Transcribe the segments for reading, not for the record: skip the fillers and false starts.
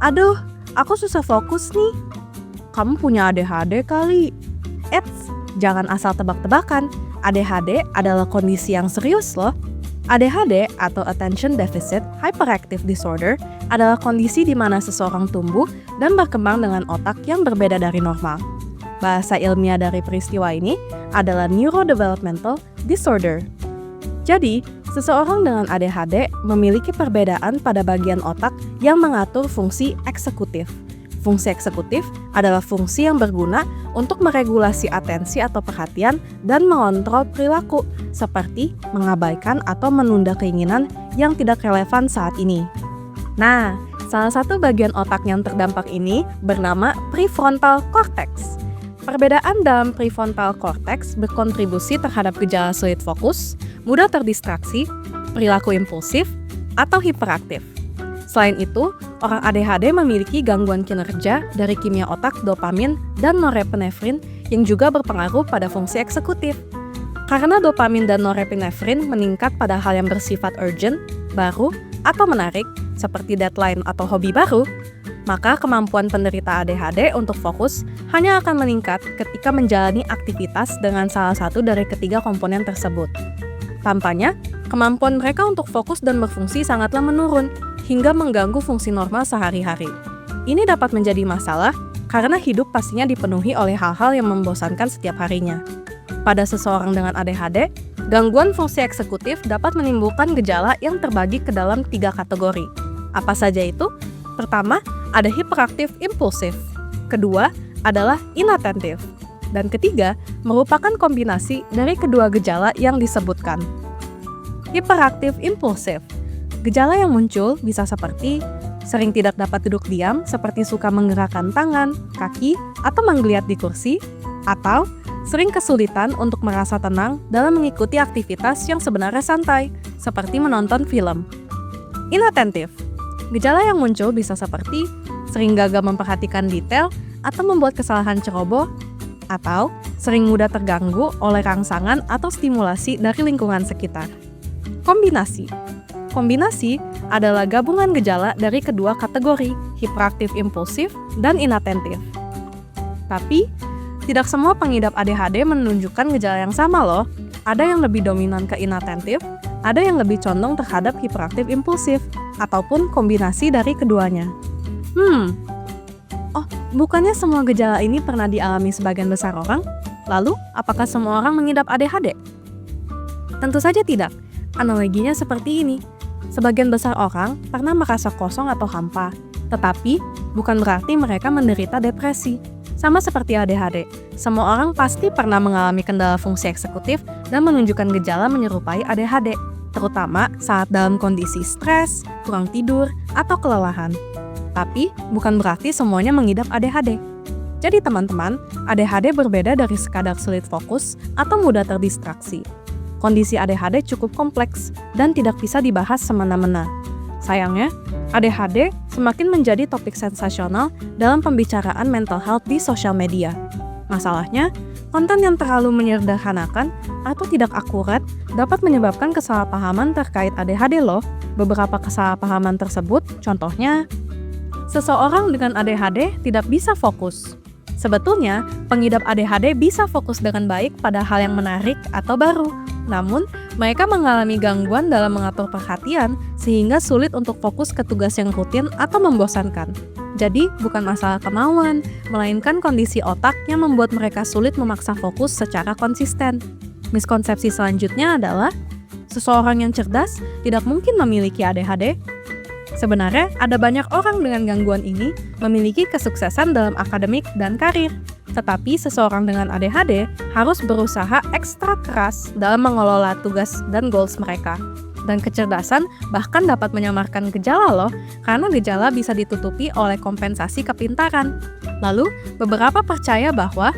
Aduh, aku susah fokus nih. Kamu punya ADHD kali. Eits, jangan asal tebak-tebakan. ADHD adalah kondisi yang serius loh. ADHD atau Attention Deficit Hyperactive Disorder adalah kondisi di mana seseorang tumbuh dan berkembang dengan otak yang berbeda dari normal. Bahasa ilmiah dari peristiwa ini adalah Neurodevelopmental Disorder. Jadi, seseorang dengan ADHD memiliki perbedaan pada bagian otak yang mengatur fungsi eksekutif. Fungsi eksekutif adalah fungsi yang berguna untuk meregulasi atensi atau perhatian dan mengontrol perilaku, seperti mengabaikan atau menunda keinginan yang tidak relevan saat ini. Nah, salah satu bagian otak yang terdampak ini bernama prefrontal cortex. Perbedaan dalam prefrontal cortex berkontribusi terhadap gejala sulit fokus, mudah terdistraksi, perilaku impulsif, atau hiperaktif. Selain itu, orang ADHD memiliki gangguan kinerja dari kimia otak dopamin dan norepinefrin yang juga berpengaruh pada fungsi eksekutif. Karena dopamin dan norepinefrin meningkat pada hal yang bersifat urgent, baru, atau menarik, seperti deadline atau hobi baru, maka kemampuan penderita ADHD untuk fokus hanya akan meningkat ketika menjalani aktivitas dengan salah satu dari ketiga komponen tersebut. Tampaknya, kemampuan mereka untuk fokus dan berfungsi sangatlah menurun, hingga mengganggu fungsi normal sehari-hari. Ini dapat menjadi masalah karena hidup pastinya dipenuhi oleh hal-hal yang membosankan setiap harinya. Pada seseorang dengan ADHD, gangguan fungsi eksekutif dapat menimbulkan gejala yang terbagi ke dalam 3 kategori. Apa saja itu? Pertama, ada hiperaktif impulsif. Kedua, adalah inattentif. Dan ketiga, merupakan kombinasi dari kedua gejala yang disebutkan. Hiperaktif impulsif. Gejala yang muncul bisa seperti sering tidak dapat duduk diam, seperti suka menggerakkan tangan, kaki, atau menggeliat di kursi, atau sering kesulitan untuk merasa tenang dalam mengikuti aktivitas yang sebenarnya santai, seperti menonton film. Inattentif. Gejala yang muncul bisa seperti sering gagal memperhatikan detail atau membuat kesalahan ceroboh, atau sering mudah terganggu oleh rangsangan atau stimulasi dari lingkungan sekitar. Kombinasi. Kombinasi adalah gabungan gejala dari kedua kategori, hiperaktif impulsif dan inattentif. Tapi, tidak semua pengidap ADHD menunjukkan gejala yang sama loh. Ada yang lebih dominan ke inattentif, ada yang lebih condong terhadap hiperaktif impulsif, ataupun kombinasi dari keduanya. Bukannya semua gejala ini pernah dialami sebagian besar orang? Lalu, apakah semua orang mengidap ADHD? Tentu saja tidak. Analoginya seperti ini. Sebagian besar orang pernah merasa kosong atau hampa, tetapi bukan berarti mereka menderita depresi. Sama seperti ADHD, semua orang pasti pernah mengalami kendala fungsi eksekutif dan menunjukkan gejala menyerupai ADHD, terutama saat dalam kondisi stres, kurang tidur, atau kelelahan. Tapi bukan berarti semuanya mengidap ADHD. Jadi teman-teman, ADHD berbeda dari sekadar sulit fokus atau mudah terdistraksi. Kondisi ADHD cukup kompleks dan tidak bisa dibahas semena-mena. Sayangnya, ADHD semakin menjadi topik sensasional dalam pembicaraan mental health di sosial media. Masalahnya, konten yang terlalu menyederhanakan atau tidak akurat dapat menyebabkan kesalahpahaman terkait ADHD loh. Beberapa kesalahpahaman tersebut, contohnya, seseorang dengan ADHD tidak bisa fokus. Sebetulnya, pengidap ADHD bisa fokus dengan baik pada hal yang menarik atau baru. Namun, mereka mengalami gangguan dalam mengatur perhatian sehingga sulit untuk fokus ke tugas yang rutin atau membosankan. Jadi, bukan masalah kemauan, melainkan kondisi otak yang membuat mereka sulit memaksa fokus secara konsisten. Miskonsepsi selanjutnya adalah, seseorang yang cerdas tidak mungkin memiliki ADHD. Sebenarnya, ada banyak orang dengan gangguan ini memiliki kesuksesan dalam akademik dan karir. Tetapi seseorang dengan ADHD harus berusaha ekstra keras dalam mengelola tugas dan goals mereka. Dan kecerdasan bahkan dapat menyamarkan gejala loh, karena gejala bisa ditutupi oleh kompensasi kepintaran. Lalu, beberapa percaya bahwa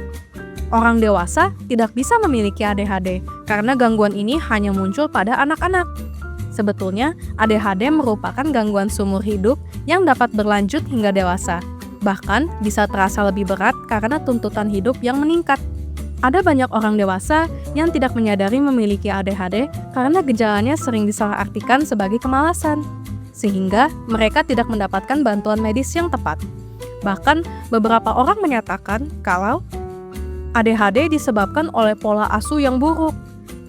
orang dewasa tidak bisa memiliki ADHD karena gangguan ini hanya muncul pada anak-anak. Sebetulnya, ADHD merupakan gangguan seumur hidup yang dapat berlanjut hingga dewasa. Bahkan bisa terasa lebih berat karena tuntutan hidup yang meningkat. Ada banyak orang dewasa yang tidak menyadari memiliki ADHD karena gejalanya sering disalahartikan sebagai kemalasan. sehingga mereka tidak mendapatkan bantuan medis yang tepat. Bahkan, beberapa orang menyatakan kalau ADHD disebabkan oleh pola asuh yang buruk.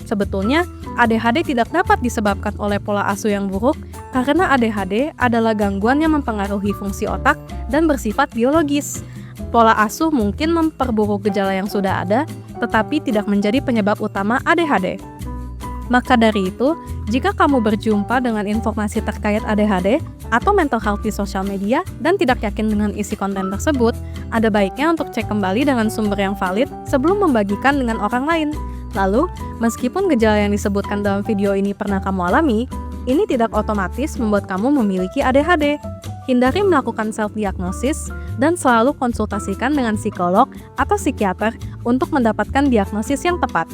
Sebetulnya, ADHD tidak dapat disebabkan oleh pola asuh yang buruk karena ADHD adalah gangguan yang mempengaruhi fungsi otak dan bersifat biologis. Pola asuh mungkin memperburuk gejala yang sudah ada, tetapi tidak menjadi penyebab utama ADHD. Maka dari itu, jika kamu berjumpa dengan informasi terkait ADHD atau mental health di sosial media dan tidak yakin dengan isi konten tersebut, ada baiknya untuk cek kembali dengan sumber yang valid sebelum membagikan dengan orang lain. Lalu, meskipun gejala yang disebutkan dalam video ini pernah kamu alami, ini tidak otomatis membuat kamu memiliki ADHD. Hindari melakukan self-diagnosis dan selalu konsultasikan dengan psikolog atau psikiater untuk mendapatkan diagnosis yang tepat.